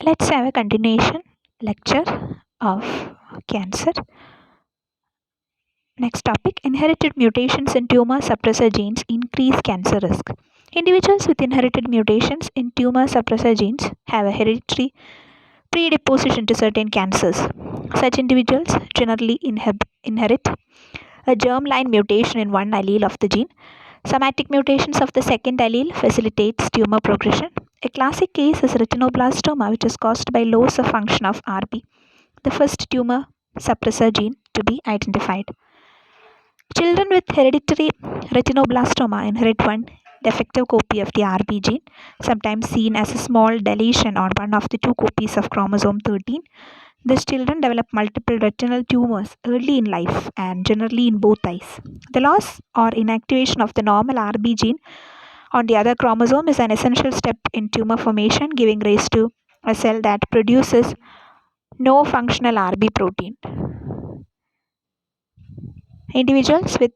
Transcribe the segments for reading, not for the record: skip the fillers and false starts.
Let's have a continuation lecture of cancer. Next topic: inherited mutations in tumor suppressor genes increase cancer risk. Individuals with inherited mutations in tumor suppressor genes have a hereditary predisposition to certain cancers. Such individuals generally inherit a germline mutation in one allele of the gene. Somatic mutations of the second allele facilitates tumor progression. A classic case is retinoblastoma, which is caused by loss of function of RB, the first tumor suppressor gene to be identified. Children with hereditary retinoblastoma inherit one defective copy of the RB gene, sometimes seen as a small deletion on one of the two copies of chromosome 13. These children develop multiple retinal tumors early in life and generally in both eyes. The loss or inactivation of the normal RB gene on the other chromosome is an essential step in tumor formation, giving rise to a cell that produces no functional RB protein. Individuals with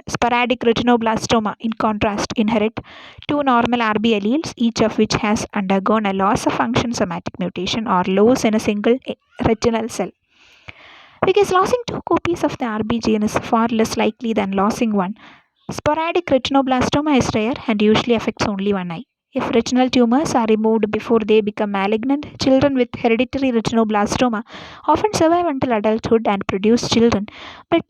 sporadic retinoblastoma, in contrast, inherit two normal RB alleles, each of which has undergone a loss of function somatic mutation or loss in a single retinal cell. Because losing two copies of the RB gene is far less likely than losing one, sporadic retinoblastoma is rare and usually affects only one eye. If retinal tumors are removed before they become malignant, children with hereditary retinoblastoma often survive until adulthood and produce children, but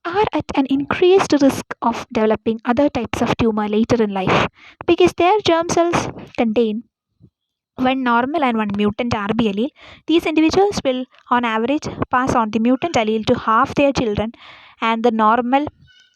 are at an increased risk of developing other types of tumor later in life because their germ cells contain one normal and one mutant RB allele. These individuals will, on average, pass on the mutant allele to half their children and the normal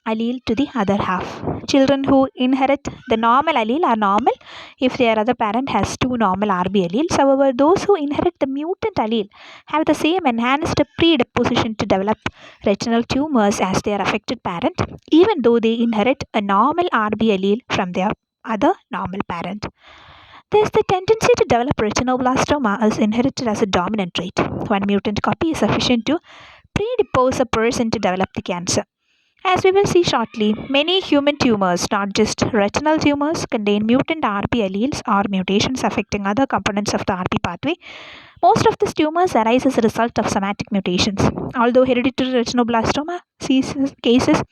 allele to the other half. Children who inherit the normal allele are normal if their other parent has two normal RB alleles. However, those who inherit the mutant allele have the same enhanced predisposition to develop retinal tumors as their affected parent, even though they inherit a normal RB allele from their other normal parent. There's the tendency to develop retinoblastoma as inherited as a dominant trait. One mutant copy is sufficient to predispose a person to develop the cancer. As we will see shortly, many human tumors, not just retinal tumors, contain mutant RB alleles or mutations affecting other components of the RB pathway. Most of these tumors arise as a result of somatic mutations. Although hereditary retinoblastoma cases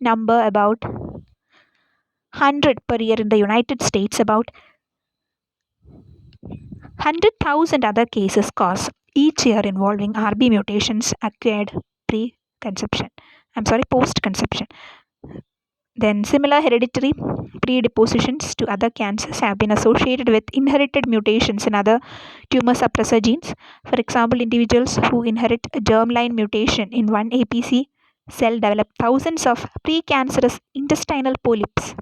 number about 100 per year in the United States, about 100,000 other cases cause each year involving RB mutations acquired post-conception. Then similar hereditary predispositions to other cancers have been associated with inherited mutations in other tumor suppressor genes. For example, individuals who inherit a germline mutation in one APC cell develop thousands of precancerous intestinal polyps.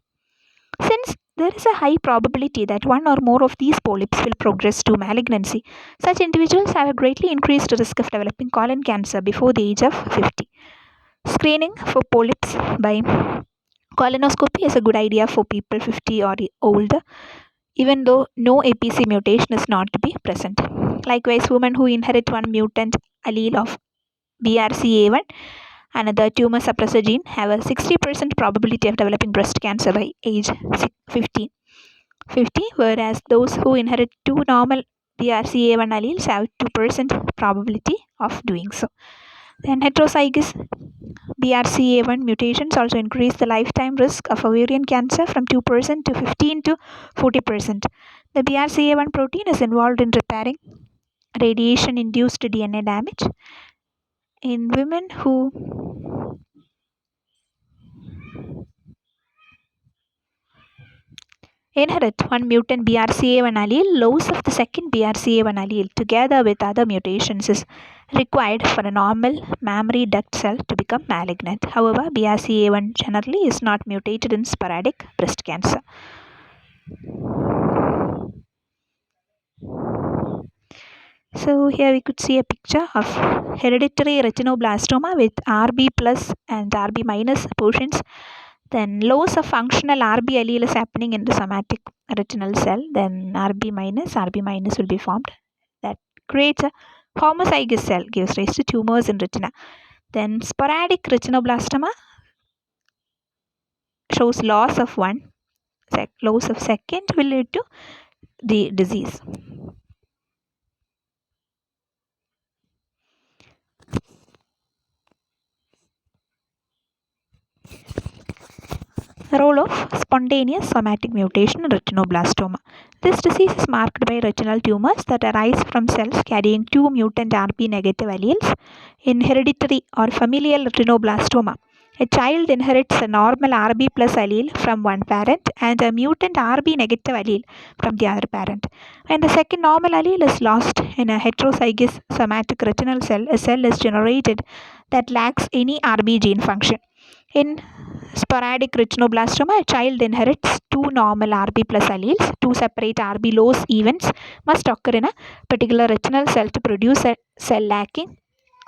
Since there is a high probability that one or more of these polyps will progress to malignancy, such individuals have a greatly increased risk of developing colon cancer before the age of 50. Screening for polyps by colonoscopy is a good idea for people 50 or older, even though no APC mutation is not to be present. Likewise, women who inherit one mutant allele of BRCA1, another tumor suppressor gene, have a 60% probability of developing breast cancer by age 50, whereas those who inherit two normal BRCA1 alleles have 2% probability of doing so. Then heterozygous BRCA1 mutations also increase the lifetime risk of ovarian cancer from 2% to 15 to 40%. The BRCA1 protein is involved in repairing radiation induced DNA damage. In women who inherit one mutant BRCA1 allele, loss of the second BRCA1 allele together with other mutations is required for a normal mammary duct cell to become malignant. However, BRCA1 generally is not mutated in sporadic breast cancer. So here we could see a picture of hereditary retinoblastoma with RB plus and RB minus portions. Then loss of functional RB allele is happening in the somatic retinal cell. Then RB minus will be formed. That creates a homozygous cell, gives rise to tumors in retina. Then sporadic retinoblastoma shows loss of one, loss of second will lead to the disease. Role of spontaneous somatic mutation in retinoblastoma. This disease is marked by retinal tumors that arise from cells carrying two mutant RB negative alleles. In hereditary or familial retinoblastoma, a child inherits a normal RB plus allele from one parent and a mutant RB negative allele from the other parent. When the second normal allele is lost in a heterozygous somatic retinal cell, a cell is generated that lacks any RB gene function. In sporadic retinoblastoma, a child inherits two normal RB plus alleles. Two separate RB loss events must occur in a particular retinal cell to produce a cell lacking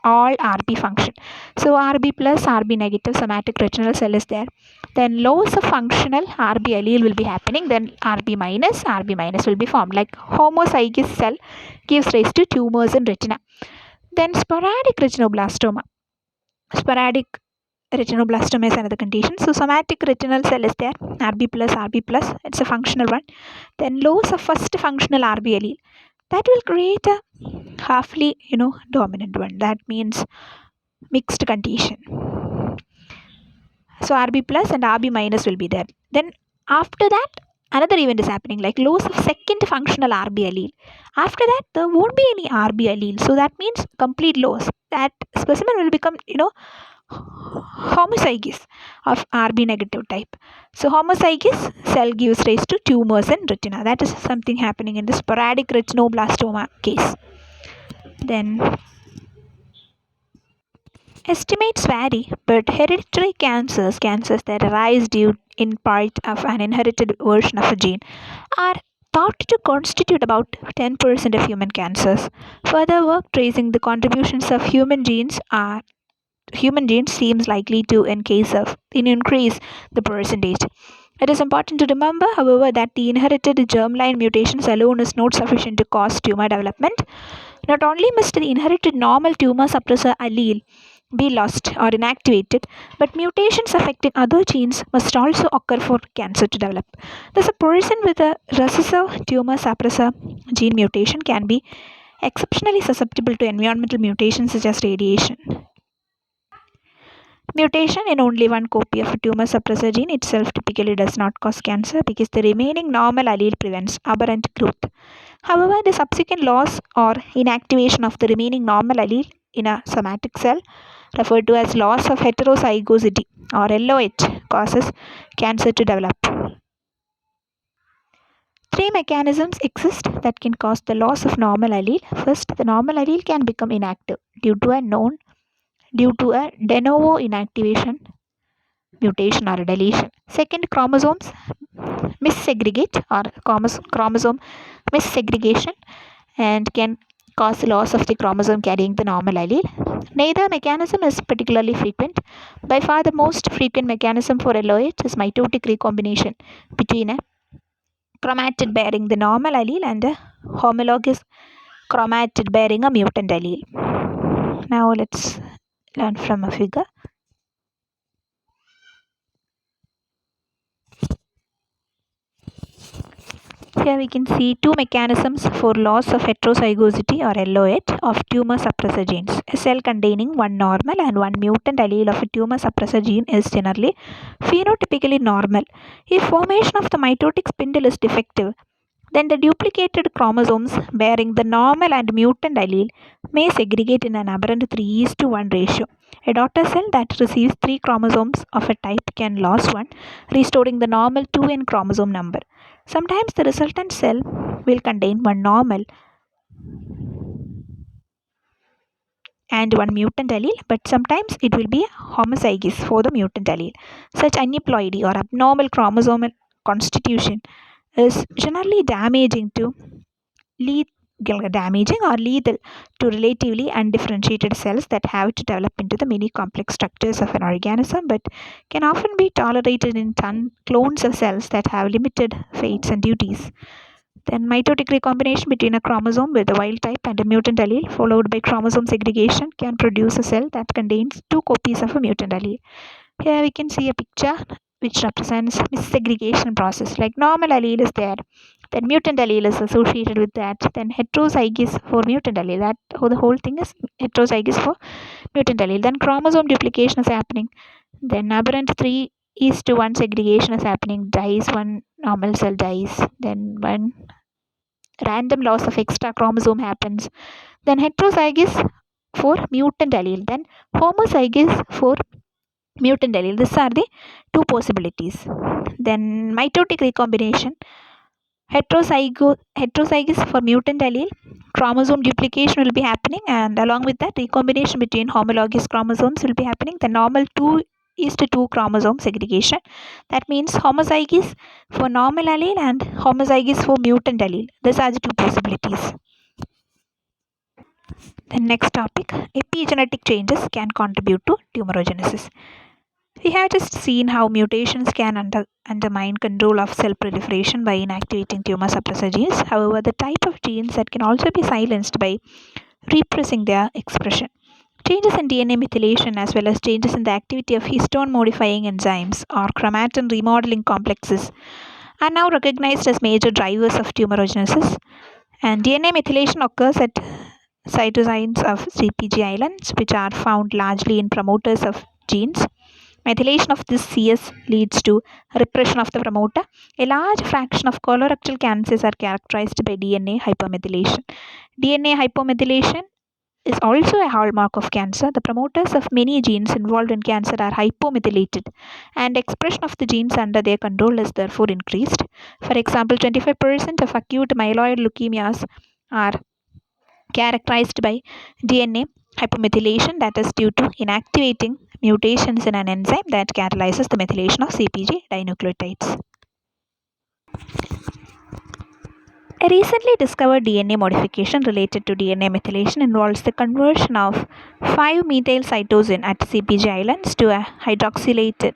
all RB function. So RB plus, RB negative somatic retinal cell is there. Then loss of functional RB allele will be happening. Then RB minus will be formed. Like homozygous cell gives rise to tumors in retina. Then sporadic retinoblastoma. Sporadic retinoblastoma is another condition. So somatic retinal cell is there, RB plus, it's a functional one. Then loss of first functional RB allele. That will create a halfly, dominant one. That means mixed condition. So RB plus and RB minus will be there. Then after that, another event is happening, like loss of second functional RB allele. After that, there won't be any RB allele. So that means complete loss. That specimen will become, homozygous of RB negative type. So homozygous cell gives rise to tumors in retina. That is something happening in the sporadic retinoblastoma case. Then estimates vary, but hereditary cancers that arise due in part of an inherited version of a gene, are thought to constitute about 10% of human cancers. Further work tracing the contributions of human genes seems likely to increase the percentage. It is important to remember, however, that the inherited germline mutations alone is not sufficient to cause tumor development. Not only must the inherited normal tumor suppressor allele be lost or inactivated, but mutations affecting other genes must also occur for cancer to develop. Thus, a person with a recessive tumor suppressor gene mutation can be exceptionally susceptible to environmental mutations such as radiation. Mutation in only one copy of a tumor suppressor gene itself typically does not cause cancer because the remaining normal allele prevents aberrant growth. However, the subsequent loss or inactivation of the remaining normal allele in a somatic cell, referred to as loss of heterozygosity or LOH, causes cancer to develop. Three mechanisms exist that can cause the loss of normal allele. First, the normal allele can become inactive due to a de novo inactivation, mutation, or deletion. Second, chromosomes missegregate or chromosome missegregation and can cause loss of the chromosome carrying the normal allele. Neither mechanism is particularly frequent. By far the most frequent mechanism for LOH is mitotic recombination between a chromatid bearing the normal allele and a homologous chromatid bearing a mutant allele. Now let's learn from a figure. Here we can see two mechanisms for loss of heterozygosity or LOH of tumor suppressor genes. A cell containing one normal and one mutant allele of a tumor suppressor gene is generally phenotypically normal. If formation of the mitotic spindle is defective, then the duplicated chromosomes bearing the normal and mutant allele may segregate in an aberrant 3:1 ratio. A daughter cell that receives 3 chromosomes of a type can lose one, restoring the normal 2n chromosome number. Sometimes the resultant cell will contain one normal and one mutant allele, but sometimes it will be homozygous for the mutant allele. Such aneuploidy or abnormal chromosomal constitution is generally damaging or lethal to relatively undifferentiated cells that have to develop into the many complex structures of an organism, but can often be tolerated in clones of cells that have limited fates and duties. Then mitotic recombination between a chromosome with a wild type and a mutant allele followed by chromosome segregation can produce a cell that contains 2 copies of a mutant allele. Here we can see a picture which represents missegregation process. Like normal allele is there, then mutant allele is associated with that, then heterozygous for mutant allele. The whole thing is heterozygous for mutant allele. Then chromosome duplication is happening. Then aberrant 3 1:1 segregation is happening, dies, one normal cell dies, then one random loss of extra chromosome happens, then heterozygous for mutant allele, then homozygous for mutant allele. These are the two possibilities. Then mitotic recombination, heterozygous for mutant allele, chromosome duplication will be happening, and along with that recombination between homologous chromosomes will be happening. The normal 2:2 chromosome segregation, that means homozygous for normal allele and homozygous for mutant allele. These are the two possibilities. The next topic, epigenetic changes can contribute to tumorigenesis. We have just seen how mutations can undermine control of cell proliferation by inactivating tumor suppressor genes. However, the type of genes that can also be silenced by repressing their expression. Changes in DNA methylation as well as changes in the activity of histone modifying enzymes or chromatin remodeling complexes are now recognized as major drivers of tumorigenesis. And DNA methylation occurs at cytosines of CpG islands, which are found largely in promoters of genes. Methylation of this CS leads to repression of the promoter. A large fraction of colorectal cancers are characterized by DNA hypomethylation. DNA hypomethylation is also a hallmark of cancer. The promoters of many genes involved in cancer are hypomethylated, and expression of the genes under their control is therefore increased. For example, 25% of acute myeloid leukemias are characterized by DNA hypomethylation, that is due to inactivating mutations in an enzyme that catalyzes the methylation of CpG dinucleotides. A recently discovered DNA modification related to DNA methylation involves the conversion of 5-methylcytosine at CpG islands to a hydroxylated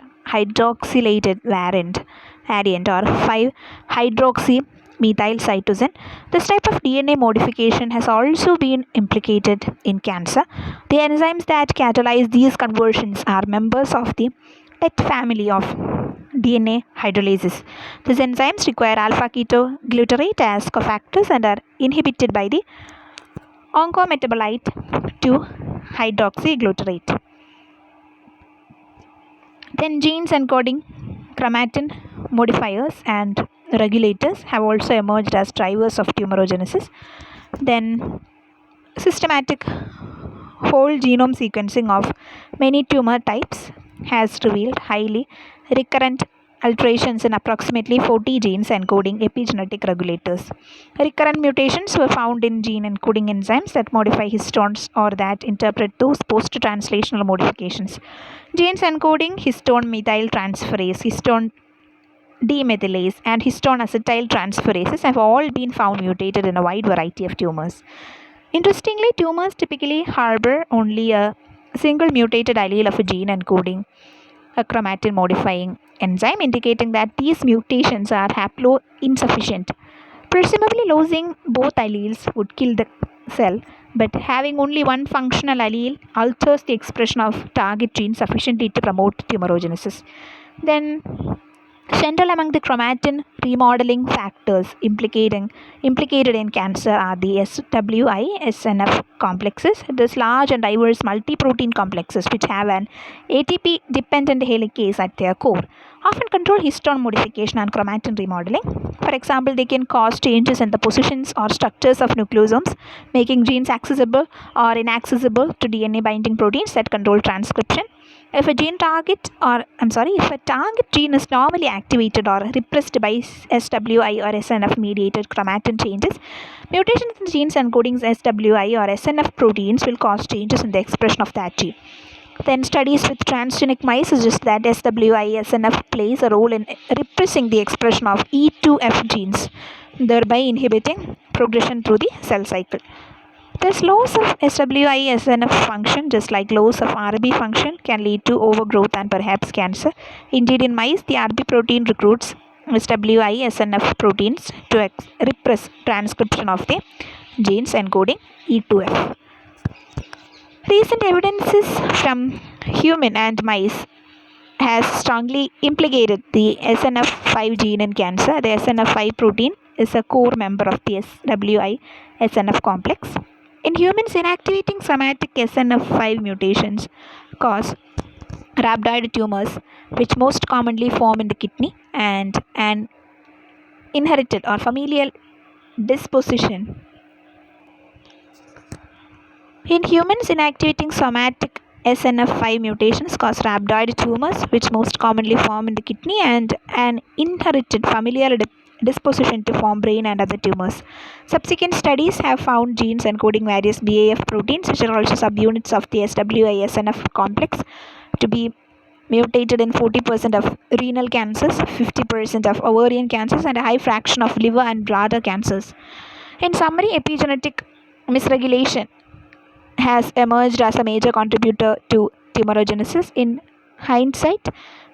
variant or 5-hydroxymethylcytosine. This type of DNA modification has also been implicated in cancer. The enzymes that catalyze these conversions are members of the TET family of DNA hydrolases. These enzymes require alpha-ketoglutarate as cofactors and are inhibited by the oncometabolite 2-hydroxyglutarate. Then genes encoding chromatin modifiers and regulators have also emerged as drivers of tumorigenesis. Then systematic whole genome sequencing of many tumor types has revealed highly recurrent alterations in approximately 40 genes encoding epigenetic regulators. Recurrent mutations were found in gene encoding enzymes that modify histones or that interpret those post-translational modifications. Genes encoding histone methyltransferase, histone demethylase, and histone acetyltransferases have all been found mutated in a wide variety of tumors. Interestingly, tumors typically harbor only a single mutated allele of a gene encoding a chromatin modifying enzyme, indicating that these mutations are haplo-insufficient. Presumably, losing both alleles would kill the cell, but having only one functional allele alters the expression of target gene sufficiently to promote tumorigenesis. Then, central among the chromatin remodeling factors implicated in cancer are the SWI SNF complexes. These large and diverse multi-protein complexes, which have an ATP dependent helicase at their core, often control histone modification and chromatin remodeling. For example, they can cause changes in the positions or structures of nucleosomes, making genes accessible or inaccessible to DNA binding proteins that control transcription. If a target gene is normally activated or repressed by SWI or SNF mediated chromatin changes, mutations in genes encoding SWI or SNF proteins will cause changes in the expression of that gene. Then studies with transgenic mice suggest that SWI SNF plays a role in repressing the expression of E2F genes, thereby inhibiting progression through the cell cycle. Thus, loss of SWI SNF function, just like loss of RB function, can lead to overgrowth and perhaps cancer. Indeed, in mice, the RB protein recruits SWI SNF proteins to repress transcription of the genes encoding E2F. Recent evidences from human and mice has strongly implicated the SNF5 gene in cancer. The SNF5 protein is a core member of the SWI SNF complex. In humans, inactivating somatic SNF5 mutations cause rhabdoid tumors, which most commonly form in the kidney, and an inherited or familial disposition. In humans, inactivating somatic SNF5 mutations cause rhabdoid tumors, which most commonly form in the kidney, and an inherited familial disposition to form brain and other tumors. Subsequent studies have found genes encoding various BAF proteins, which are also subunits of the SWI-SNF complex, to be mutated in 40% of renal cancers, 50% of ovarian cancers, and a high fraction of liver and bladder cancers. In summary, epigenetic misregulation has emerged as a major contributor to tumorigenesis. In hindsight,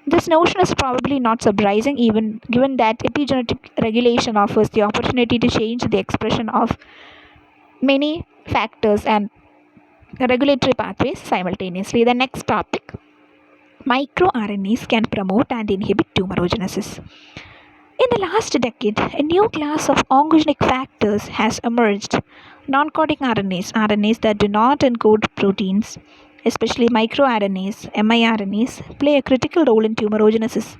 this notion is probably not surprising, even given that epigenetic regulation offers the opportunity to change the expression of many factors and regulatory pathways simultaneously. The next topic: microRNAs can promote and inhibit tumorigenesis. In the last decade, a new class of oncogenic factors has emerged. Non-coding RNAs that do not encode proteins, especially microRNAs, miRNAs, play a critical role in tumorigenesis.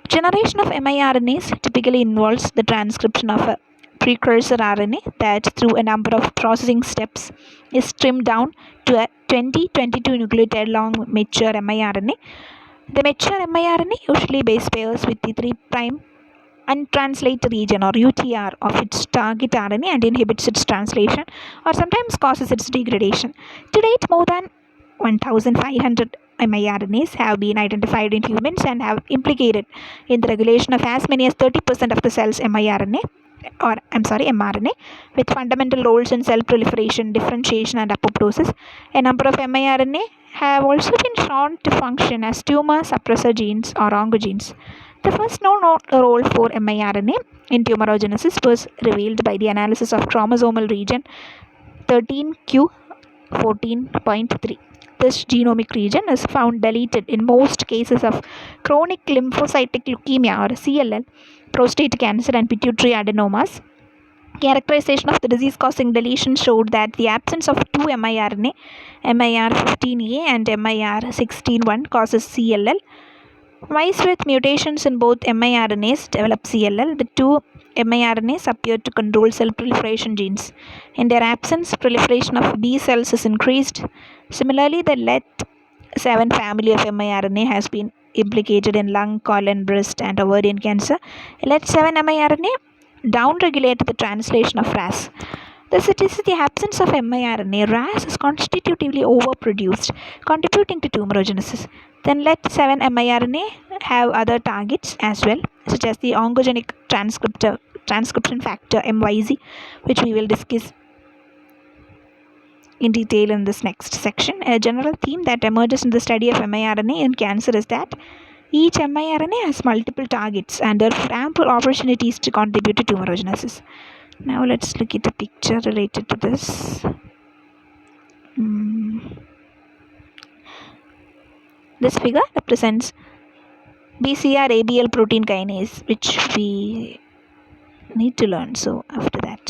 Generation of miRNAs typically involves the transcription of a precursor RNA that, through a number of processing steps, is trimmed down to a 20-22 nucleotide long mature miRNA. The mature miRNA usually base pairs with the 3' untranslated region or UTR of its target RNA and inhibits its translation or sometimes causes its degradation. To date, more than 1,500 miRNAs have been identified in humans and have implicated in the regulation of as many as 30% of the cell's mRNA, with fundamental roles in cell proliferation, differentiation, and apoptosis. A number of miRNA have also been shown to function as tumor suppressor genes or oncogenes. The first known role for miRNA in tumorigenesis was revealed by the analysis of chromosomal region 13q14.3. This genomic region is found deleted in most cases of chronic lymphocytic leukemia or CLL, prostate cancer, and pituitary adenomas. Characterization of the disease-causing deletion showed that the absence of two miRNA, MIR15A and MIR161, causes CLL. Mice with mutations in both miRNAs develop CLL. The two miRNAs appear to control cell proliferation genes. In their absence, proliferation of B cells is increased. Similarly, the LET7 family of miRNA has been implicated in lung, colon, breast, and ovarian cancer. LET7 miRNA downregulate the translation of RAS. Thus, it is the absence of miRNA. RAS is constitutively overproduced, contributing to tumorigenesis. Then LET7 miRNA have other targets as well, such as the oncogenic transcription factor MYZ, which we will discuss in detail in this next section. A general theme that emerges in the study of miRNA in cancer is that each miRNA has multiple targets and therefore ample opportunities to contribute to tumorigenesis. Now let's look at a picture related to this. This figure represents BCR-ABL protein kinase, which we need to learn. So after that,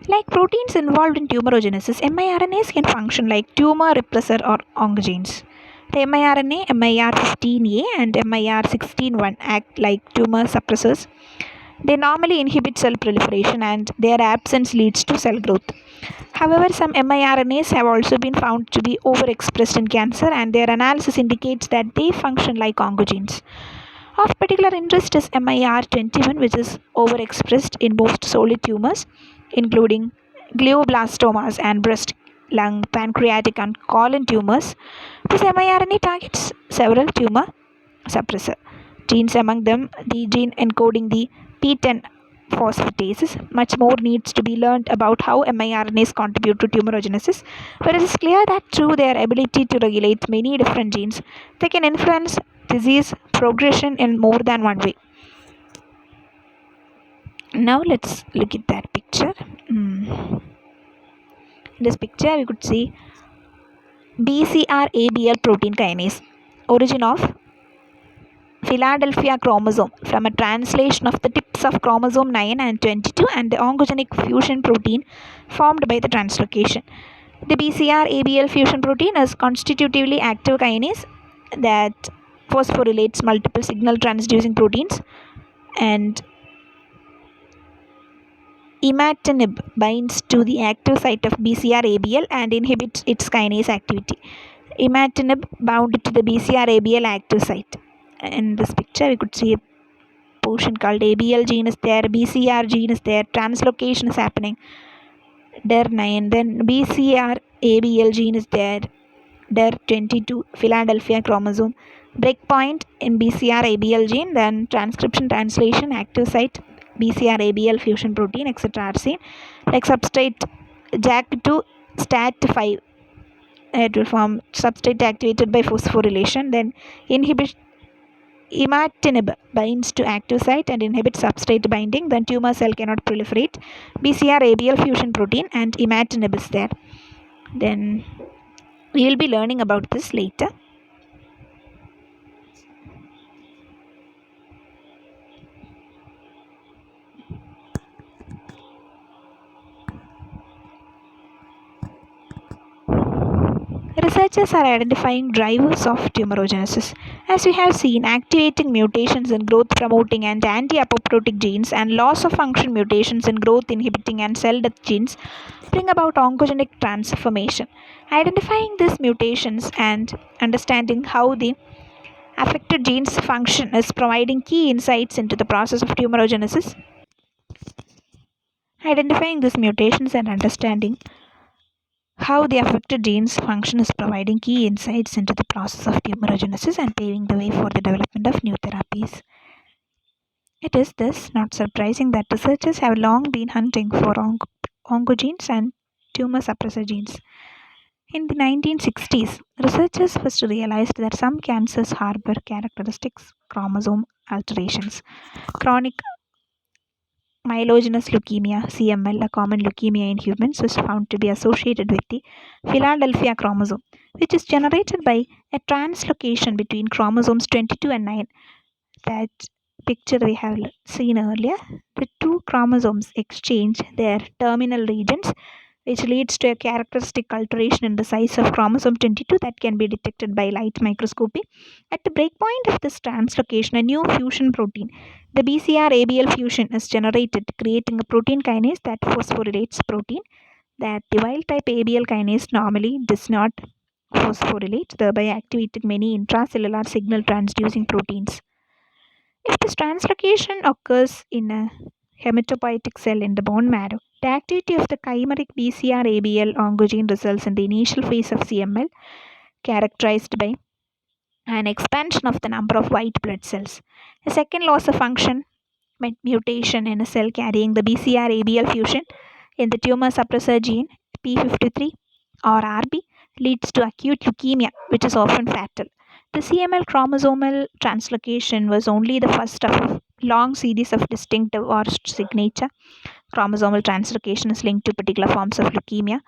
Like proteins involved in tumorigenesis, miRNAs can function like tumor repressor or oncogenes. The miRNA MIR15A and MIR161 act like tumor suppressors. They normally inhibit cell proliferation and their absence leads to cell growth. However, some miRNAs have also been found to be overexpressed in cancer, and their analysis indicates that they function like oncogenes. Of particular interest is MIR21, which is overexpressed in most solid tumors, including glioblastomas and breast, lung, pancreatic, and colon tumors. This miRNA targets several tumor suppressor genes, among them the gene encoding the PTEN phosphatases. Much more needs to be learned about how miRNAs contribute to tumorigenesis, but it is clear that through their ability to regulate many different genes, they can influence disease progression in more than one way. Now let's look at that picture. In this picture, we could see BCR-ABL protein kinase, origin of Philadelphia chromosome from a translation of the tips of chromosome 9 and 22 and the oncogenic fusion protein formed by the translocation. The BCR-ABL fusion protein is constitutively active kinase that phosphorylates multiple signal transducing proteins, and imatinib binds to the active site of BCR-ABL and inhibits its kinase activity. Imatinib bound to the BCR-ABL active site. In this picture, we could see a portion called ABL gene is there, BCR gene is there, translocation is happening, DER9, then BCR-ABL gene is there, DER22, Philadelphia chromosome, breakpoint in BCR-ABL gene, then transcription, translation, active site, BCR-ABL fusion protein, etc. are seen. Like substrate JAK2 STAT5, it will form substrate activated by phosphorylation, then imatinib binds to active site and inhibits substrate binding, then tumor cell cannot proliferate. BCR-ABL fusion protein and imatinib is there. Then we will be learning about this later. Researchers are identifying drivers of tumorigenesis. As we have seen, activating mutations in growth promoting and anti-apoptotic genes and loss of function mutations in growth inhibiting and cell death genes bring about oncogenic transformation. Identifying these mutations and understanding how the affected genes function is providing key insights into the process of tumorigenesis. Identifying these mutations and understanding how the affected genes function is providing key insights into the process of tumorigenesis and paving the way for the development of new therapies. It is thus not surprising that researchers have long been hunting for oncogenes and tumor suppressor genes. In the 1960s, researchers first realized that some cancers harbor characteristics chromosome alterations. Chronic myelogenous leukemia (CML), a common leukemia in humans, was found to be associated with the Philadelphia chromosome, which is generated by a translocation between chromosomes 22 and 9. That picture we have seen earlier, the two chromosomes exchange their terminal regions, which leads to a characteristic alteration in the size of chromosome 22 that can be detected by light microscopy. At the breakpoint of this translocation, a new fusion protein, the BCR-ABL fusion, is generated, creating a protein kinase that phosphorylates protein that the wild-type ABL kinase normally does not phosphorylate, thereby activating many intracellular signal transducing proteins. If this translocation occurs in a hematopoietic cell in the bone marrow, the activity of the chimeric BCR-ABL oncogene results in the initial phase of CML, characterized by an expansion of the number of white blood cells. A second loss of function mutation in a cell carrying the BCR-ABL fusion in the tumor suppressor gene P53 or RB leads to acute leukemia, which is often fatal. The CML chromosomal translocation was only the first of a long series of distinctive or signature chromosomal translocation is linked to particular forms of leukemia,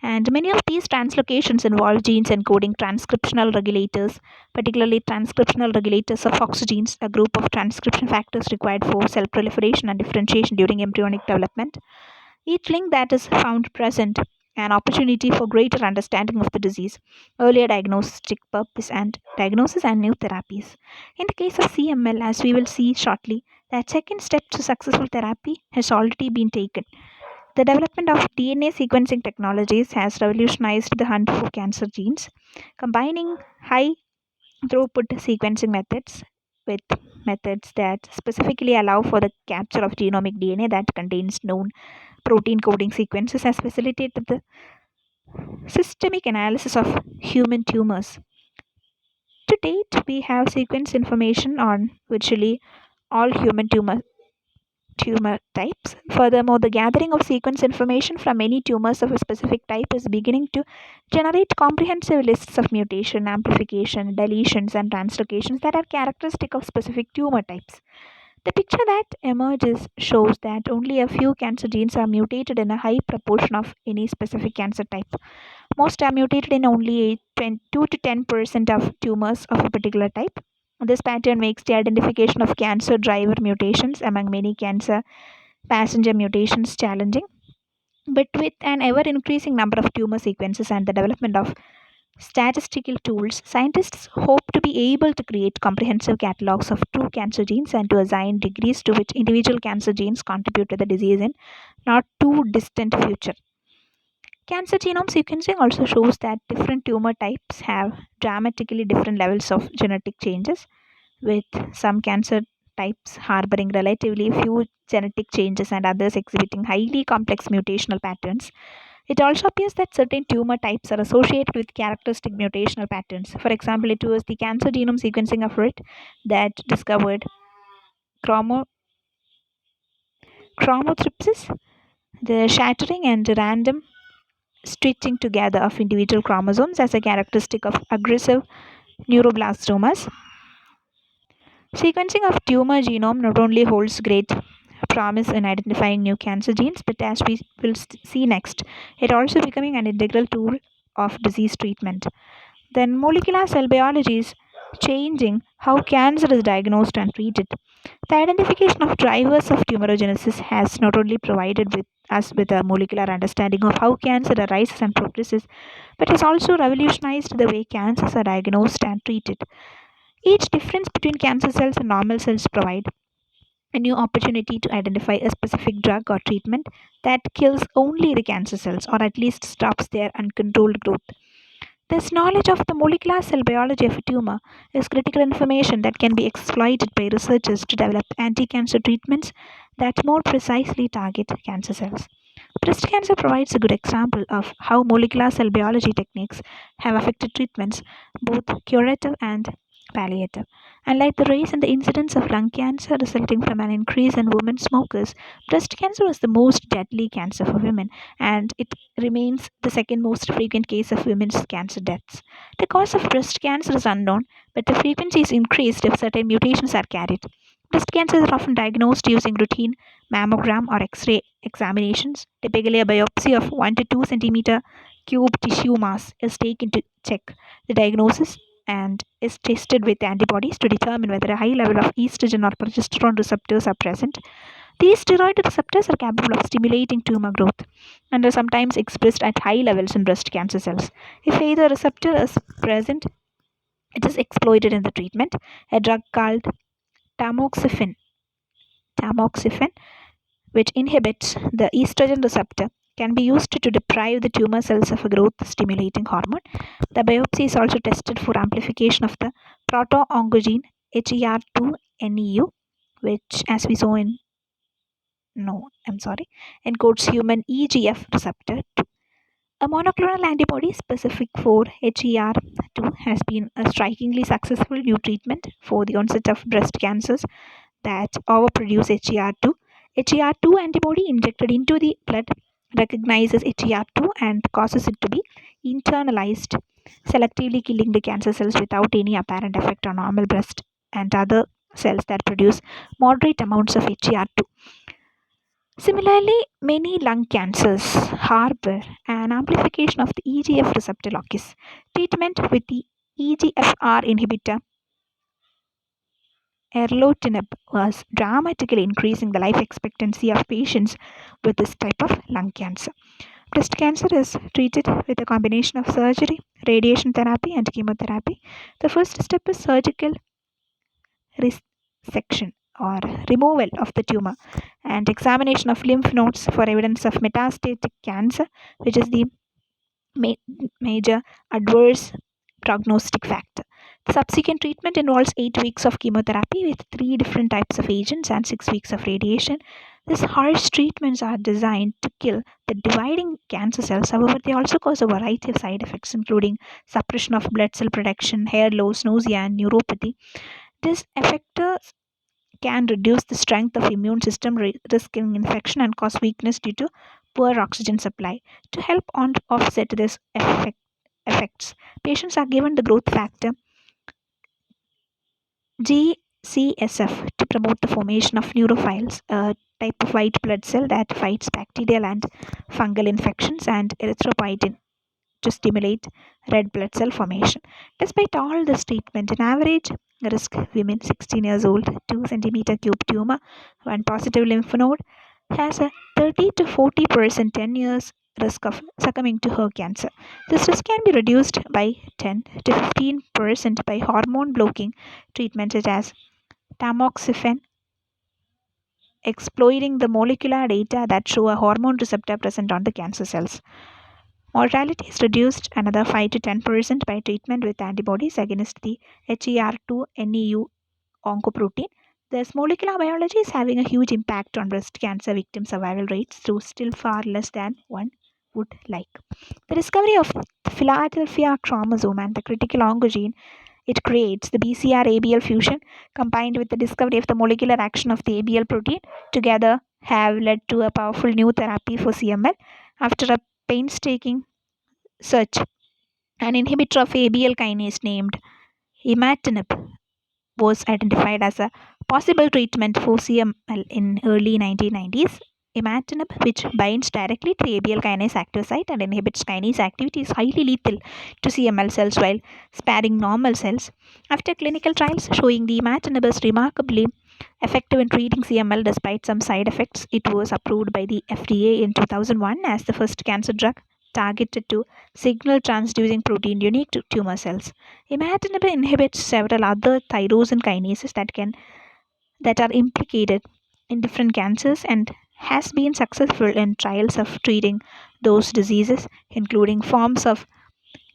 and many of these translocations involve genes encoding transcriptional regulators, particularly transcriptional regulators of OX genes, a group of transcription factors required for cell proliferation and differentiation during embryonic development. Each link that is found present an opportunity for greater understanding of the disease, earlier diagnostic purpose and diagnosis and new therapies. In the case of CML, as we will see shortly, the second step to successful therapy has already been taken. The development of DNA sequencing technologies has revolutionized the hunt for cancer genes, combining high throughput sequencing methods with methods that specifically allow for the capture of genomic DNA that contains known protein coding sequences has facilitated the systemic analysis of human tumors. To date, we have sequence information on virtually all human tumor types. Furthermore, the gathering of sequence information from many tumors of a specific type is beginning to generate comprehensive lists of mutation, amplification, deletions, and translocations that are characteristic of specific tumor types. The picture that emerges shows that only a few cancer genes are mutated in a high proportion of any specific cancer type. Most are mutated in only 2 to 10% of tumors of a particular type. This pattern makes the identification of cancer driver mutations among many cancer passenger mutations challenging. But with an ever increasing number of tumor sequences and the development of statistical tools, scientists hope to be able to create comprehensive catalogs of true cancer genes and to assign degrees to which individual cancer genes contribute to the disease in not too distant future. Cancer genome sequencing also shows that different tumor types have dramatically different levels of genetic changes, with some cancer types harboring relatively few genetic changes and others exhibiting highly complex mutational patterns. It also appears that certain tumor types are associated with characteristic mutational patterns. For example, it was the cancer genome sequencing effort that discovered chromo- chromothripsis, the shattering and random stitching together of individual chromosomes as a characteristic of aggressive neuroblastomas. Sequencing of tumor genome not only holds great promise in identifying new cancer genes, but as we will see next, it also becoming an integral tool of disease treatment. Then molecular cell biology is changing how cancer is diagnosed and treated. The identification of drivers of tumorigenesis has not only provided with us with a molecular understanding of how cancer arises and progresses, but has also revolutionized the way cancers are diagnosed and treated. Each difference between cancer cells and normal cells provide a new opportunity to identify a specific drug or treatment that kills only the cancer cells or at least stops their uncontrolled growth. This knowledge of the molecular cell biology of a tumor is critical information that can be exploited by researchers to develop anti cancer treatments that more precisely target cancer cells. Breast cancer provides a good example of how molecular cell biology techniques have affected treatments, both curative and palliative. Unlike the rise in the incidence of lung cancer resulting from an increase in women smokers, breast cancer was the most deadly cancer for women, and it remains the second most frequent case of women's cancer deaths. The cause of breast cancer is unknown, but the frequency is increased if certain mutations are carried. Breast cancer is often diagnosed using routine mammogram or X-ray examinations. Typically, a biopsy of 1 to 2 centimeter cube tissue mass is taken to check the diagnosis and is tested with antibodies to determine whether a high level of estrogen or progesterone receptors are present. These steroid receptors are capable of stimulating tumor growth and are sometimes expressed at high levels in breast cancer cells. If either receptor is present, it is exploited in the treatment. A drug called tamoxifen, tamoxifen which inhibits the estrogen receptor, can be used to deprive the tumor cells of a growth stimulating hormone. The biopsy is also tested for amplification of the proto-oncogene HER2 NEU, which, as we saw in no, I'm sorry, encodes human EGF receptor 2. A monoclonal antibody specific for HER2 has been a strikingly successful new treatment for the onset of breast cancers that overproduce HER2. HER2 antibody injected into the blood recognizes HER2 and causes it to be internalized, selectively killing the cancer cells without any apparent effect on normal breast and other cells that produce moderate amounts of HER2. Similarly, many lung cancers harbor an amplification of the EGF receptor locus. Treatment with the EGFR inhibitor erlotinib was dramatically increasing the life expectancy of patients with this type of lung cancer. Breast cancer is treated with a combination of surgery, radiation therapy, and chemotherapy. The first step is surgical resection or removal of the tumor and examination of lymph nodes for evidence of metastatic cancer, which is the major adverse prognostic factor. The subsequent treatment involves 8 weeks of chemotherapy with 3 different types of agents and 6 weeks of radiation. These harsh treatments are designed to kill the dividing cancer cells. However, they also cause a variety of side effects, including suppression of blood cell production, hair loss, nausea, and neuropathy. These effects can reduce the strength of immune system, risking infection, and cause weakness due to poor oxygen supply. To help offset these effects, patients are given the growth factor GCSF to promote the formation of neutrophils, a type of white blood cell that fights bacterial and fungal infections, and erythropoietin, to stimulate red blood cell formation. Despite all this treatment, an average risk women 16 years old, 2 centimeter cube tumor, 1 positive lymph node has a 30 to 40% 10 years risk of succumbing to her cancer. This risk can be reduced by 10 to 15% by hormone blocking treatment such as tamoxifen, exploiting the molecular data that show a hormone receptor present on the cancer cells. Mortality is reduced another 5 to 10% by treatment with antibodies against the HER2 NEU oncoprotein. This molecular biology is having a huge impact on breast cancer victim survival rates, though still far less than one would like. The discovery of the Philadelphia chromosome and the critical oncogene it creates, the BCR-ABL fusion, combined with the discovery of the molecular action of the ABL protein, together have led to a powerful new therapy for CML. After a painstaking search, an inhibitor of ABL kinase named imatinib was identified as a possible treatment for CML in early 1990s. Imatinib, which binds directly to the ABL kinase active site and inhibits kinase activity, is highly lethal to CML cells while sparing normal cells. After clinical trials showing the imatinib is remarkably effective in treating CML despite some side effects, it was approved by the FDA in 2001 as the first cancer drug targeted to signal transducing protein unique to tumor cells. Imatinib inhibits several other tyrosine kinases that are implicated in different cancers and has been successful in trials of treating those diseases, including forms of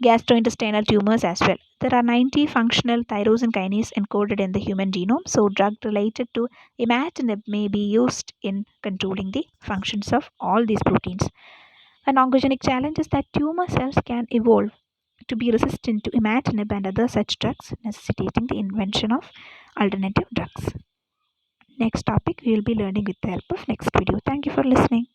gastrointestinal tumors as well. There are 90 functional tyrosine kinases encoded in the human genome, so drug related to imatinib may be used in controlling the functions of all these proteins. An oncogenic challenge is that tumor cells can evolve to be resistant to imatinib and other such drugs, necessitating the invention of alternative drugs. Next topic we will be learning with the help of next video. Thank you for listening.